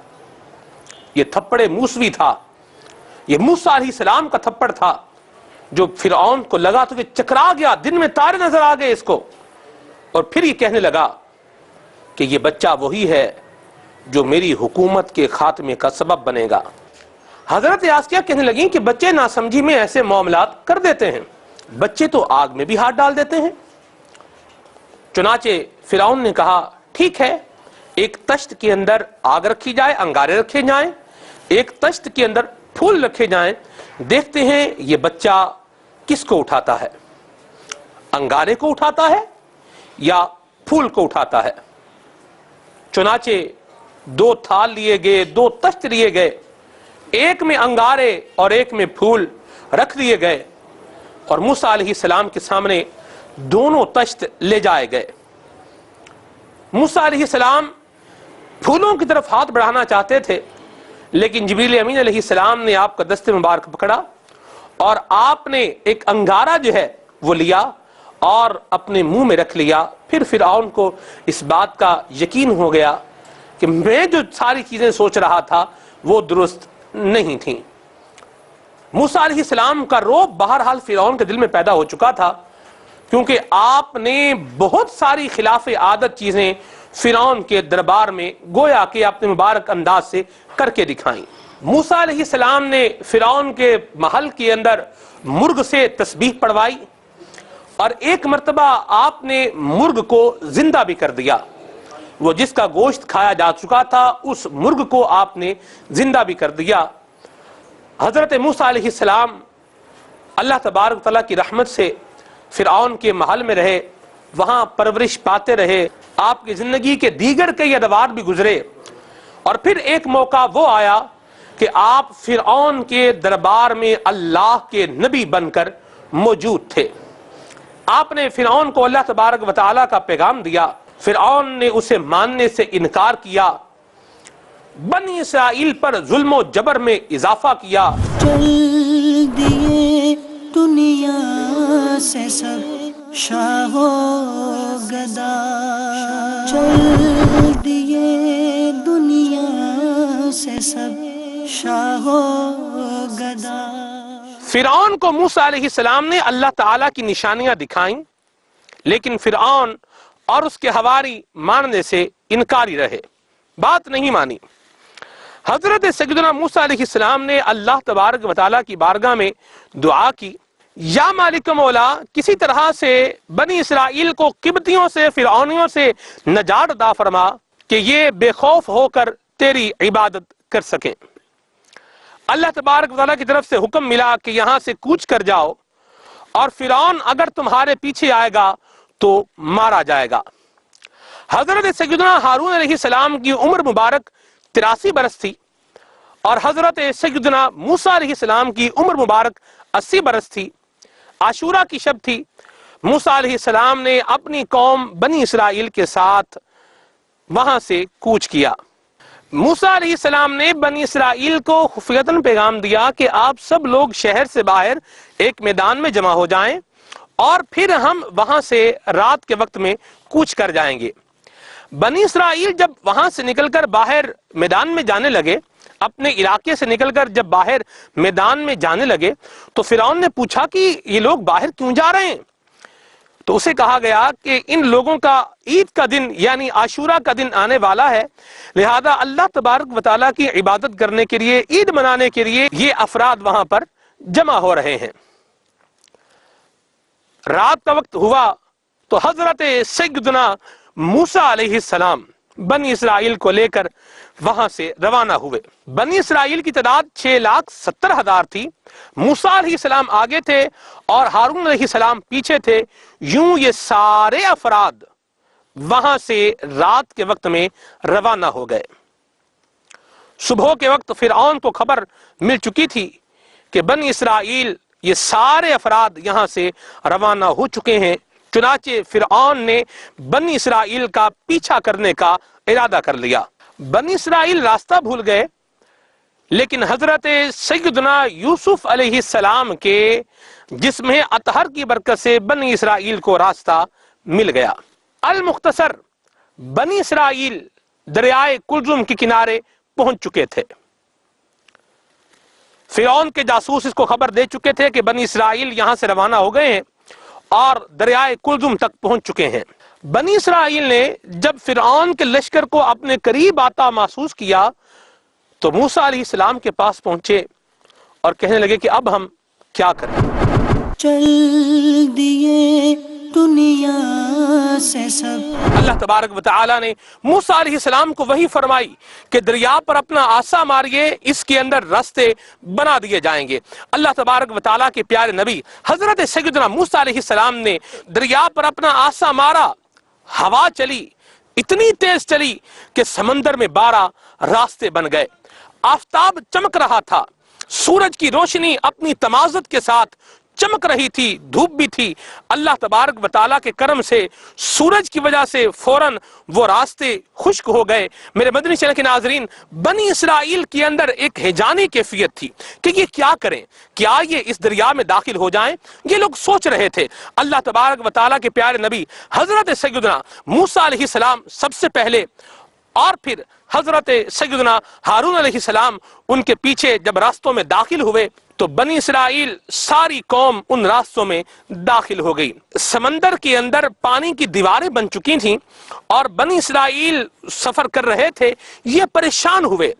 S2: یہ تھپڑ موسوی تھا، یہ موسیٰ علیہ السلام کا تھپڑ تھا، جو فرعون کو لگا تو کہ چکرا گیا، دن میں تارے نظر آ گئے اس کو، اور پھر یہ کہنے لگا کہ یہ بچہ وہی ہے جو میری حکومت کے خاتمے کا سبب بنے گا۔ حضرت آسیہ کہنے لگیں کہ بچے ناسمجھی میں ایسے معاملات کر دیتے ہیں، بچے تو آگ میں بھی ہاتھ ڈال دیتے ہیں۔ چنانچہ فرعون نے کہا ٹھیک ہے، ایک تشت کے اندر آگ رکھی جائے، انگارے رکھے جائیں، ایک تشت کے اندر پھول رکھے جائیں، دیکھتے ہیں یہ بچہ کس کو اٹھاتا ہے، انگارے کو اٹھاتا ہے یا پھول کو اٹھاتا ہے۔ چنانچہ 2 تھال لیے گئے، 2 تشت لیے گئے، ایک میں انگارے اور ایک میں پھول رکھ دیے گئے، اور موسیٰ علیہ السلام کے سامنے دونوں تشت لے جائے گئے۔ موسیٰ علیہ السلام پھولوں کی طرف ہاتھ بڑھانا چاہتے تھے، لیکن جبریل امین علیہ السلام نے آپ کا دست مبارک پکڑا اور آپ نے ایک انگارہ جو ہے وہ لیا اور اپنے منہ میں رکھ لیا۔ پھر فرعون کو اس بات کا یقین ہو گیا کہ میں جو ساری چیزیں سوچ رہا تھا وہ درست نہیں تھیں۔ موسیٰ علیہ السلام کا روب بہرحال فرعون کے دل میں پیدا ہو چکا تھا، کیونکہ آپ نے بہت ساری خلاف عادت چیزیں فرعون کے دربار میں گویا کہ اپنے مبارک انداز سے کر کے دکھائیں۔ موسیٰ علیہ السلام نے فرعون کے محل کے اندر مرغ سے تسبیح پڑھوائی اور ایک مرتبہ آپ نے مرغ کو زندہ بھی کر دیا، وہ جس کا گوشت کھایا جا چکا تھا اس مرغ کو آپ نے زندہ بھی کر دیا۔ حضرت موسیٰ علیہ السلام اللہ تبارک تعالیٰ کی رحمت سے فرعون کے محل میں رہے، وہاں پرورش پاتے رہے، آپ کی زندگی کے دیگر کئی ادوار بھی گزرے، اور پھر ایک موقع وہ آیا کہ آپ فرعون کے دربار میں اللہ کے نبی بن کر موجود تھے۔ آپ نے فرعون کو اللہ تبارک و تعالیٰ کا پیغام دیا، فرعون نے اسے ماننے سے انکار کیا، بنی اسرائیل پر ظلم و جبر میں اضافہ کیا۔
S1: چل دیے دنیا سے سب شاہ و گدا، چل دیے دنیا سے سب شاہ و گدا۔
S2: فرعون کو موسیٰ علیہ السلام نے اللہ تعالیٰ کی نشانیاں دکھائیں، لیکن فرعون اور اس کے حواری ماننے سے انکاری رہے، بات نہیں مانی۔ حضرت سیدنا موسیٰ علیہ السلام نے اللہ تبارک و تعالیٰ کی بارگاہ میں دعا کی، یا مالک مولا کسی طرح سے بنی اسرائیل کو قبطیوں سے، فرعونیوں سے نجات عطا فرما کہ یہ بے خوف ہو کر تیری عبادت کر سکیں۔ اللہ تبارک و تعالیٰ کی طرف سے حکم ملا کہ یہاں سے کوچ کر جاؤ، اور فرعون اگر تمہارے پیچھے آئے گا تو مارا جائے گا۔ حضرت سیدنا ہارون علیہ السلام کی عمر مبارک 83 برس تھی، اور حضرت سیدنا موسیٰ علیہ السلام کی عمر مبارک 80 برس تھی۔ عاشورہ کی شب تھی، موسیٰ علیہ السلام نے اپنی قوم بنی اسرائیل کے ساتھ وہاں سے کوچ کیا۔ موسیٰ علیہ السلام نے بنی اسرائیل کو خفیتاً پیغام دیا کہ آپ سب لوگ شہر سے باہر ایک میدان میں جمع ہو جائیں، اور پھر ہم وہاں سے رات کے وقت میں کوچ کر جائیں گے۔ بنی اسرائیل جب وہاں سے نکل کر باہر میدان میں جانے لگے، اپنے علاقے سے نکل کر جب باہر میدان میں جانے لگے، تو فرعون نے پوچھا کہ یہ لوگ باہر کیوں جا رہے ہیں؟ تو اسے کہا گیا کہ ان لوگوں کا عید کا دن یعنی عاشورہ کا دن آنے والا ہے، لہذا اللہ تبارک و تعالیٰ کی عبادت کرنے کے لیے، عید منانے کے لیے یہ افراد وہاں پر جمع ہو رہے ہیں۔ رات کا وقت ہوا تو حضرت سیدنا موسیٰ علیہ السلام بنی اسرائیل کو لے کر وہاں سے روانہ ہوئے۔ بنی اسرائیل کی تعداد 6,70,000 تھی۔ موسیٰ علیہ السلام آگے تھے اور ہارون علیہ السلام پیچھے تھے۔ یوں یہ سارے افراد وہاں سے رات کے وقت میں روانہ ہو گئے۔ صبح کے وقت فرعون کو خبر مل چکی تھی کہ بنی اسرائیل یہ سارے افراد یہاں سے روانہ ہو چکے ہیں، چنانچہ فرعون نے بنی اسرائیل کا پیچھا کرنے کا ارادہ کر لیا۔ بنی اسرائیل راستہ بھول گئے، لیکن حضرت سیدنا یوسف علیہ السلام کے جسم اطہر کی برکت سے بنی اسرائیل کو راستہ مل گیا۔ المختصر بنی اسرائیل دریائے کلزم کے کنارے پہنچ چکے تھے۔ فرعون کے جاسوس اس کو خبر دے چکے تھے کہ بنی اسرائیل یہاں سے روانہ ہو گئے ہیں اور دریائے کلزم تک پہنچ چکے ہیں۔ بنی اسرائیل نے جب فرعون کے لشکر کو اپنے قریب آتا محسوس کیا تو موسیٰ علیہ السلام کے پاس پہنچے اور کہنے لگے کہ اب ہم کیا کریں؟
S1: چل دیے دنیا سے سب۔
S2: اللہ تبارک و تعالیٰ نے موسیٰ علیہ السلام کو وحی فرمائی کہ دریا پر اپنا عصا ماریے، اس کے اندر راستے بنا دیے جائیں گے۔ اللہ تبارک و تعالیٰ کے پیارے نبی حضرت سیدنا موسیٰ علیہ السلام نے دریا پر اپنا عصا مارا، ہوا چلی، اتنی تیز چلی کہ سمندر میں 12 راستے بن گئے۔ آفتاب چمک رہا تھا، سورج کی روشنی اپنی تمازت کے ساتھ چمک رہی تھی، دھوپ بھی تھی۔ اللہ تبارک و تعالیٰ کے کرم سے سورج کی وجہ سے فوراً وہ راستے خشک ہو گئے۔ میرے مدنی چینل کے ناظرین، بنی اسرائیل کے اندر ایک ہیجانی کیفیت تھی کہ یہ کیا کریں، کیا یہ اس دریا میں داخل ہو جائیں؟ یہ لوگ سوچ رہے تھے۔ اللہ تبارک و تعالیٰ کے پیارے نبی حضرت سیدنا موسیٰ علیہ السلام سب سے پہلے، اور پھر حضرت سیدنا ہارون علیہ السلام ان کے پیچھے جب راستوں میں داخل ہوئے تو بنی اسرائیل ساری قوم ان راستوں میں داخل ہو گئی۔ سمندر کے اندر پانی کی دیواریں بن چکی تھیں اور بنی اسرائیل سفر کر رہے تھے۔ یہ پریشان ہوئے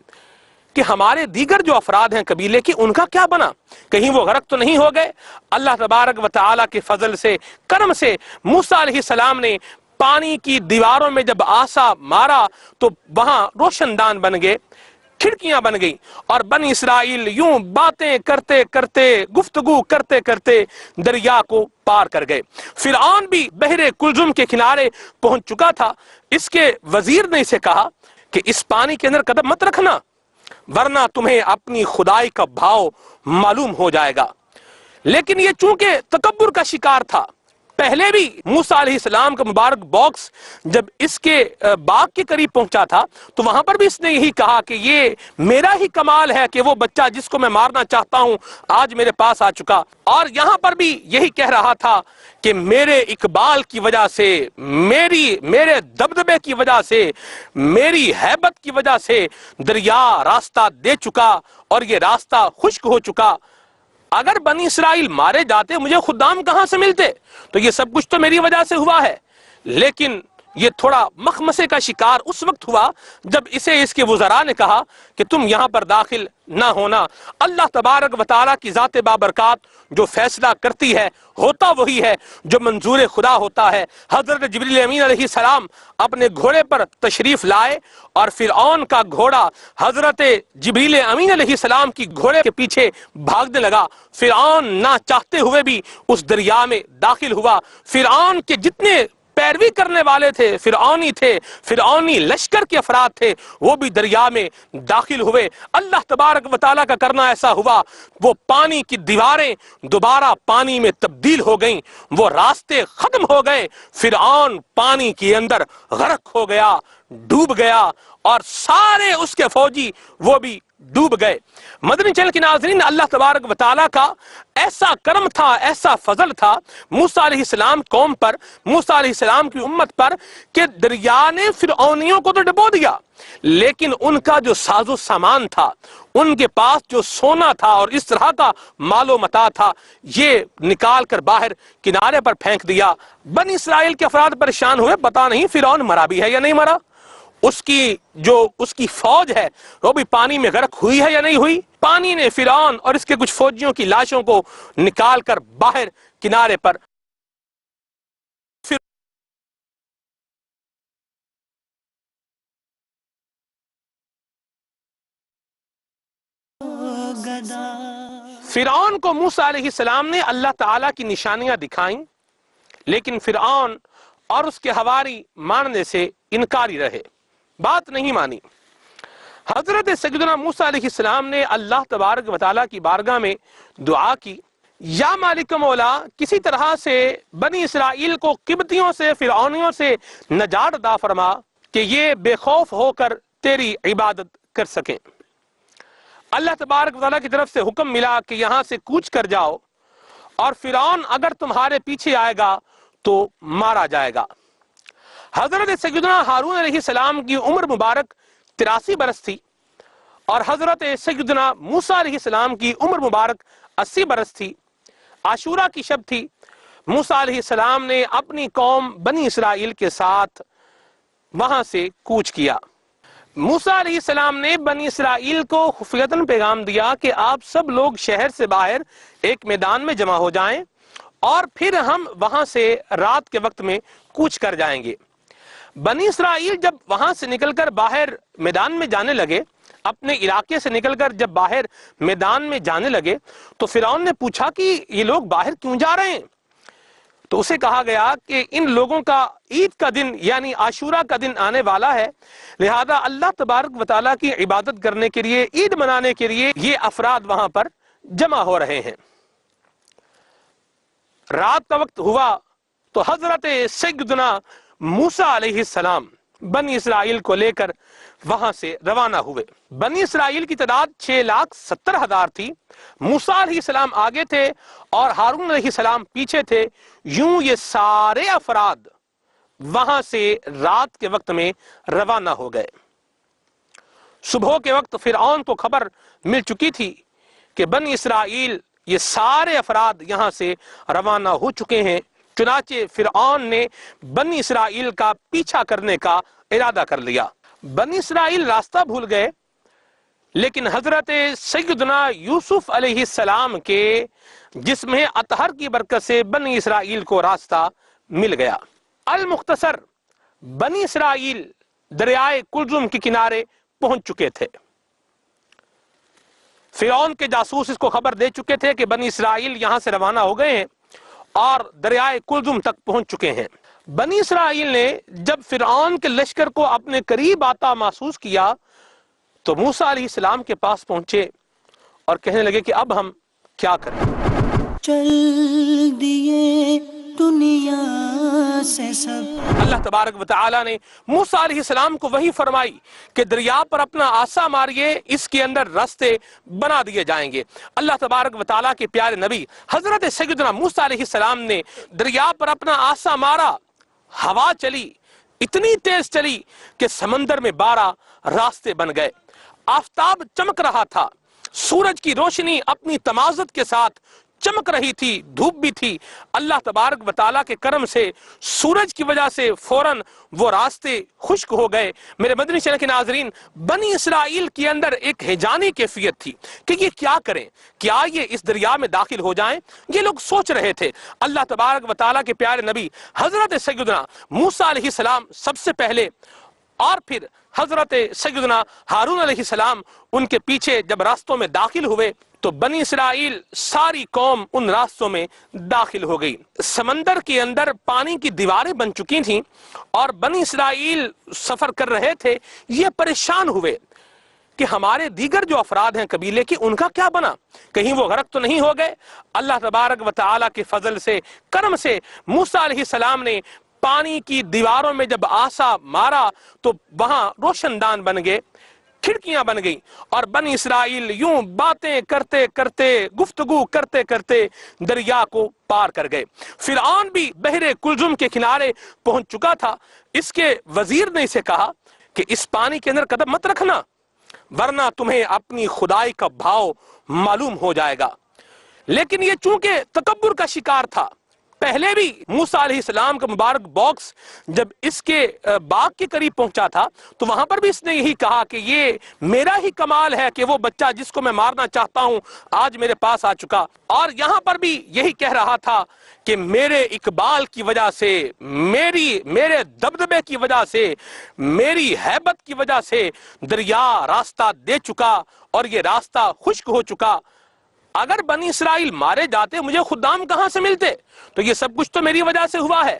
S2: کہ ہمارے دیگر جو افراد ہیں قبیلے کی ان کا کیا بنا، کہیں وہ غرق تو نہیں ہو گئے۔ اللہ تبارک و تعالیٰ کے فضل سے، کرم سے موسیٰ علیہ السلام نے پانی کی دیواروں میں جب آسا مارا تو وہاں روشن دان بن گئے، کھڑکیاں بن گئی، اور بنی اسرائیل یوں باتیں کرتے کرتے، گفتگو کرتے کرتے دریا کو پار کر گئے۔ فرعون بھی بحر کلزم کے کنارے پہنچ چکا تھا۔ اس کے وزیر نے اسے کہا کہ اس پانی کے اندر قدم مت رکھنا ورنہ تمہیں اپنی خدائی کا بھاؤ معلوم ہو جائے گا۔ لیکن یہ چونکہ تکبر کا شکار تھا، پہلے بھی موسیٰ علیہ السلام کا مبارک باکس جب اس کے باغ کے قریب پہنچا تھا تو وہاں پر بھی اس نے یہی کہا کہ یہ میرا ہی کمال ہے کہ وہ بچہ جس کو میں مارنا چاہتا ہوں آج میرے پاس آ چکا، اور یہاں پر بھی یہی کہہ رہا تھا کہ میرے اقبال کی وجہ سے، میرے دبدبے کی وجہ سے، میری ہیبت کی وجہ سے دریا راستہ دے چکا اور یہ راستہ خشک ہو چکا۔ اگر بنی اسرائیل مارے جاتے مجھے خدام کہاں سے ملتے؟ تو یہ سب کچھ تو میری وجہ سے ہوا ہے۔ لیکن یہ تھوڑا مخمسے کا شکار اس وقت ہوا جب اسے اس کے وزراء نے کہا کہ تم یہاں پر داخل نہ ہونا۔ اللہ تبارک و تعالیٰ کی ذات بابرکات جو فیصلہ کرتی ہے ہوتا وہی ہے جو منظور خدا ہوتا ہے۔ حضرت جبریل امین علیہ السلام اپنے گھوڑے پر تشریف لائے اور فرعون کا گھوڑا حضرت جبریل امین علیہ السلام کی گھوڑے کے پیچھے بھاگنے لگا۔ فرعون نہ چاہتے ہوئے بھی اس دریا میں داخل ہوا۔ فرعون کے جتنے پیروی کرنے والے تھے، فرعونی لشکر کے افراد تھے، وہ بھی دریا میں داخل ہوئے۔ اللہ تبارک و تعالیٰ کا کرنا ایسا ہوا، وہ پانی کی دیواریں دوبارہ پانی میں تبدیل ہو گئیں، وہ راستے ختم ہو گئے، فرعون پانی کے اندر غرق ہو گیا، ڈوب گیا، اور سارے اس کے فوجی وہ بھی ڈوب گئے۔ مدنی چینل کے ناظرین، اللہ تبارک و تعالیٰ کا ایسا کرم تھا، ایسا فضل تھا موسیٰ علیہ السلام قوم پر، موسیٰ علیہ السلام کی امت پر، کہ دریا نے فرعونیوں کو تو ڈبو دیا، لیکن ان کا جو ساز و سامان تھا، ان کے پاس جو سونا تھا اور اس طرح کا مال و متاع تھا، یہ نکال کر باہر کنارے پر پھینک دیا۔ بنی اسرائیل کے افراد پریشان ہوئے، پتہ نہیں فرعون مرا بھی ہے یا نہیں مرا، اس کی فوج ہے وہ بھی پانی میں غرق ہوئی ہے یا نہیں ہوئی۔ پانی نے فرعون اور اس کے کچھ فوجیوں کی لاشوں کو نکال کر باہر کنارے پر فرعون کو موسیٰ علیہ السلام نے اللہ تعالیٰ کی نشانیاں دکھائیں، لیکن فرعون اور اس کے حواری ماننے سے انکاری رہے، بات نہیں مانی۔ حضرت سیدنا موسیٰ علیہ السلام نے اللہ تبارک و تعالیٰ کی بارگاہ میں دعا کی، یا مالک مولا، کسی طرح سے بنی اسرائیل کو قبطیوں سے، فرعونیوں سے نجات عطا فرما کہ یہ بے خوف ہو کر تیری عبادت کر سکیں۔ اللہ تبارک و تعالیٰ کی طرف سے حکم ملا کہ یہاں سے کوچ کر جاؤ، اور فرعون اگر تمہارے پیچھے آئے گا تو مارا جائے گا۔ حضرت سیدنا ہارون علیہ السلام کی عمر مبارک 83 برس تھی، اور حضرت سیدنا موسیٰ علیہ السلام کی عمر مبارک 80 برس تھی۔ عاشورہ کی شب تھی۔ موسیٰ علیہ السلام نے اپنی قوم بنی اسرائیل کے ساتھ وہاں سے کوچ کیا۔ موسیٰ علیہ السلام نے بنی اسرائیل کو خفیتاً پیغام دیا کہ آپ سب لوگ شہر سے باہر ایک میدان میں جمع ہو جائیں، اور پھر ہم وہاں سے رات کے وقت میں کوچ کر جائیں گے۔ بنی اسرائیل جب وہاں سے نکل کر باہر میدان میں جانے لگے، اپنے علاقے سے نکل کر جب باہر میدان میں جانے لگے تو فرعون نے پوچھا کہ یہ لوگ باہر کیوں جا رہے ہیں؟ تو اسے کہا گیا کہ ان لوگوں کا عید کا دن یعنی عاشورہ کا دن آنے والا ہے، لہذا اللہ تبارک و تعالیٰ کی عبادت کرنے کے لیے، عید منانے کے لیے یہ افراد وہاں پر جمع ہو رہے ہیں۔ رات کا وقت ہوا تو حضرت سیدنا موسیٰ علیہ السلام بنی اسرائیل کو لے کر وہاں سے روانہ ہوئے۔ بنی اسرائیل کی تعداد 6,70,000 تھی۔ موسیٰ علیہ السلام آگے تھے اور ہارون علیہ السلام پیچھے تھے۔ یوں یہ سارے افراد وہاں سے رات کے وقت میں روانہ ہو گئے۔ صبح کے وقت فرعون کو خبر مل چکی تھی کہ بنی اسرائیل یہ سارے افراد یہاں سے روانہ ہو چکے ہیں، چنانچہ فرعون نے بنی اسرائیل کا پیچھا کرنے کا ارادہ کر لیا۔ بنی اسرائیل راستہ بھول گئے، لیکن حضرت سیدنا یوسف علیہ السلام کے جسم اطہر کی برکت سے بنی اسرائیل کو راستہ مل گیا۔ المختصر، بنی اسرائیل دریائے کلزم کے کنارے پہنچ چکے تھے۔ فرعون کے جاسوس اس کو خبر دے چکے تھے کہ بنی اسرائیل یہاں سے روانہ ہو گئے ہیں اور دریائے کلزم تک پہنچ چکے ہیں۔ بنی اسرائیل نے جب فرعون کے لشکر کو اپنے قریب آتا محسوس کیا تو موسیٰ علیہ السلام کے پاس پہنچے اور کہنے لگے کہ اب ہم کیا کریں؟
S1: چل دیے دنیا سے سب۔
S2: اللہ تبارک و تعالی نے موسیٰ علیہ السلام کو وحی فرمائی کہ دریا پر اپنا آسا ماریے، اس کے اندر راستے بنا دیے جائیں گے۔ اللہ تبارک و تعالی کے پیارے نبی حضرت سیدنا موسیٰ علیہ السلام نے دریا پر اپنا آسا مارا، ہوا چلی، اتنی تیز چلی کہ سمندر میں 12 راستے بن گئے۔ آفتاب چمک رہا تھا، سورج کی روشنی اپنی تمازت کے ساتھ چمک رہی تھی، دھوپ بھی تھی۔ اللہ تبارک و تعالیٰ کے کرم سے سورج کی وجہ سے فوراً وہ راستے خشک ہو گئے۔ میرے مدنی چینل کے ناظرین، بنی اسرائیل کے اندر ایک ہیجانی کیفیت تھی کہ یہ کیا کریں، کیا یہ اس دریا میں داخل ہو جائیں؟ یہ لوگ سوچ رہے تھے۔ اللہ تبارک و تعالیٰ کے پیارے نبی حضرت سیدنا موسیٰ علیہ السلام سب سے پہلے، اور پھر حضرت سیدنا ہارون علیہ السلام ان کے پیچھے جب راستوں میں داخل ہوئے تو بنی اسرائیل ساری قوم ان راستوں میں داخل ہو گئی۔ سمندر کے اندر پانی کی دیواریں بن چکی تھیں اور بنی اسرائیل سفر کر رہے تھے۔ یہ پریشان ہوئے کہ ہمارے دیگر جو افراد ہیں قبیلے کے، ان کا کیا بنا؟ کہیں وہ غرق تو نہیں ہو گئے؟ اللہ تبارک و تعالیٰ کے فضل سے، کرم سے موسیٰ علیہ السلام نے پانی کی دیواروں میں جب آسا مارا تو وہاں روشن دان بن گئے، کھڑکیاں بن گئی، اور بنی اسرائیل یوں باتیں کرتے کرتے، گفتگو کرتے کرتے دریا کو پار کر گئے۔ فرعون بھی بحر کلزم کے کنارے پہنچ چکا تھا۔ اس کے وزیر نے اسے کہا کہ اس پانی کے اندر قدم مت رکھنا، ورنہ تمہیں اپنی خدائی کا بھاؤ معلوم ہو جائے گا۔ لیکن یہ چونکہ تکبر کا شکار تھا، پہلے بھی موسیٰ علیہ السلام کا مبارک باکس جب اس کے باغ کے قریب پہنچا تھا تو وہاں پر بھی اس نے یہی کہا کہ یہ میرا ہی کمال ہے کہ وہ بچہ جس کو میں مارنا چاہتا ہوں آج میرے پاس آ چکا، اور یہاں پر بھی یہی کہہ رہا تھا کہ میرے اقبال کی وجہ سے، میرے دبدبے کی وجہ سے، میری ہیبت کی وجہ سے دریا راستہ دے چکا اور یہ راستہ خشک ہو چکا۔ اگر بنی اسرائیل مارے جاتے مجھے خدام کہاں سے ملتے؟ تو یہ سب کچھ تو میری وجہ سے ہوا ہے۔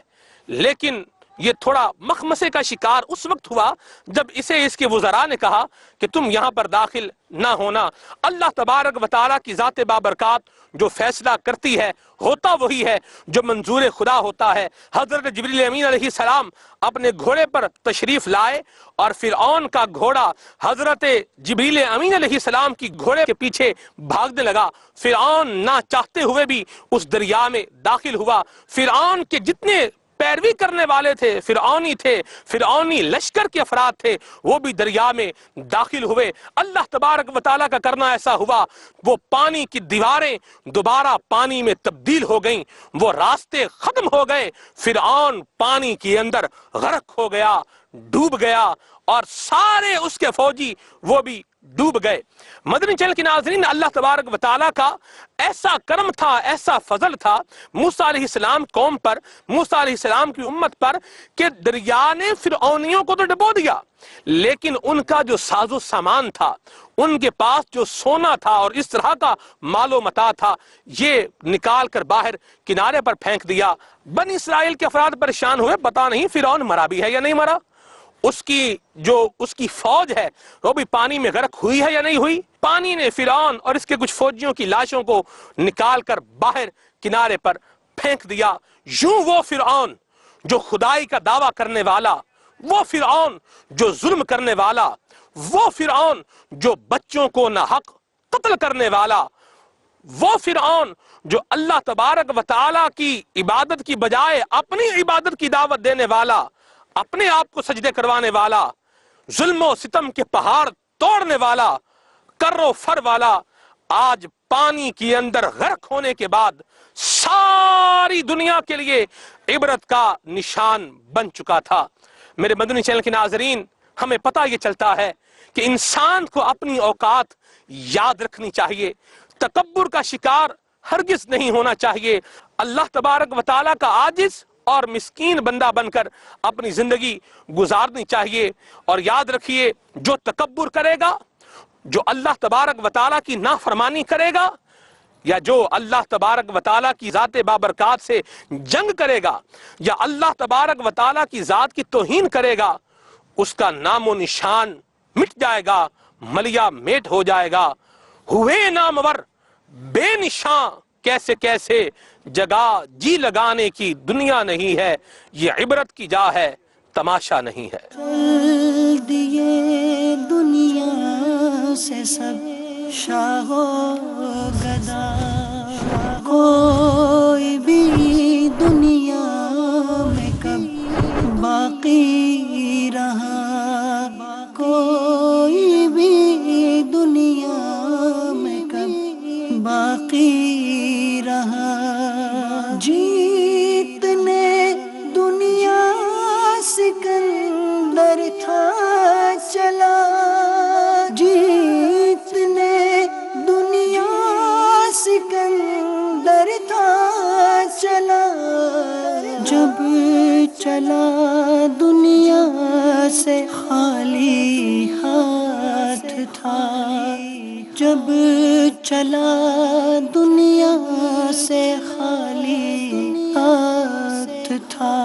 S2: لیکن یہ تھوڑا مخمسے کا شکار اس وقت ہوا جب اسے اس کے وزراء نے کہا کہ تم یہاں پر داخل نہ ہونا۔ اللہ تبارک و تعالیٰ کی ذات بابرکات جو فیصلہ کرتی ہے ہوتا وہی ہے جو منظور خدا ہوتا ہے۔ حضرت جبریل امین علیہ السلام اپنے گھوڑے پر تشریف لائے اور فرعون کا گھوڑا حضرت جبریل امین علیہ السلام کی گھوڑے کے پیچھے بھاگنے لگا۔ فرعون نہ چاہتے ہوئے بھی اس دریا میں داخل ہوا۔ فرعون کے جتنے پیروی کرنے والے تھے، فرعونی لشکر کے افراد تھے، وہ بھی دریا میں داخل ہوئے۔ اللہ تبارک و تعالیٰ کا کرنا ایسا ہوا، وہ پانی کی دیواریں دوبارہ پانی میں تبدیل ہو گئیں، وہ راستے ختم ہو گئے، فرعون پانی کے اندر غرق ہو گیا، ڈوب گیا، اور سارے اس کے فوجی وہ بھی ڈوب گئے۔ مدنی چینل کے ناظرین، اللہ تبارک و تعالیٰ کا ایسا کرم تھا، ایسا فضل تھا موسیٰ علیہ السلام قوم پر، موسیٰ علیہ السلام کی امت پر، کہ دریا نے فرعونیوں کو تو ڈبو دیا، لیکن ان کا جو ساز و سامان تھا، ان کے پاس جو سونا تھا اور اس طرح کا مال و متاع تھا، یہ نکال کر باہر کنارے پر پھینک دیا۔ بنی اسرائیل کے افراد پریشان ہوئے، پتہ نہیں فرعون مرا بھی ہے یا نہیں مرا، اس کی فوج ہے وہ بھی پانی میں غرق ہوئی ہے یا نہیں ہوئی۔ پانی نے فرعون اور اس کے کچھ فوجیوں کی لاشوں کو نکال کر باہر کنارے پر پھینک دیا۔ یوں وہ فرعون جو خدائی کا دعویٰ کرنے والا، وہ فرعون جو ظلم کرنے والا، وہ فرعون جو بچوں کو ناحق قتل کرنے والا، وہ فرعون جو اللہ تبارک و تعالیٰ کی عبادت کی بجائے اپنی عبادت کی دعوت دینے والا، اپنے آپ کو سجدے کروانے والا، ظلم و ستم کے پہاڑ توڑنے والا، کر و فر والا، آج پانی کے اندر غرق ہونے کے بعد ساری دنیا کے لیے عبرت کا نشان بن چکا تھا۔ میرے مدنی چینل کے ناظرین، ہمیں پتہ یہ چلتا ہے کہ انسان کو اپنی اوقات یاد رکھنی چاہیے، تکبر کا شکار ہرگز نہیں ہونا چاہیے، اللہ تبارک و تعالیٰ کا عاجز اور مسکین بندہ بن کر اپنی زندگی گزارنی چاہیے۔ اور یاد رکھیے، جو تکبر کرے گا، جو اللہ تبارک و تعالیٰ کی نافرمانی کرے گا، یا جو اللہ تبارک و تعالیٰ کی ذات بابرکات سے جنگ کرے گا، یا اللہ تبارک و تعالیٰ کی ذات کی توہین کرے گا، اس کا نام و نشان مٹ جائے گا، ملیا میٹ ہو جائے گا۔ ہوئے نامور بے نشان کیسے کیسے، جگہ جی لگانے کی دنیا نہیں ہے، یہ عبرت کی جا ہے، تماشا نہیں ہے۔
S1: چل دیے دنیا سے سب شاہ و گدا، کوئی بھی دنیا میں کب باقی رہا، کوئی بھی دنیا میں کب باقی رہا۔ جیتنے دنیا سکندر تھا چلا، جیتنے دنیا سکندر تھا چلا، جب چلا دنیا سے خالی ہاتھ تھا، جب چلا دنیا سے خالی ہاتھ تھا۔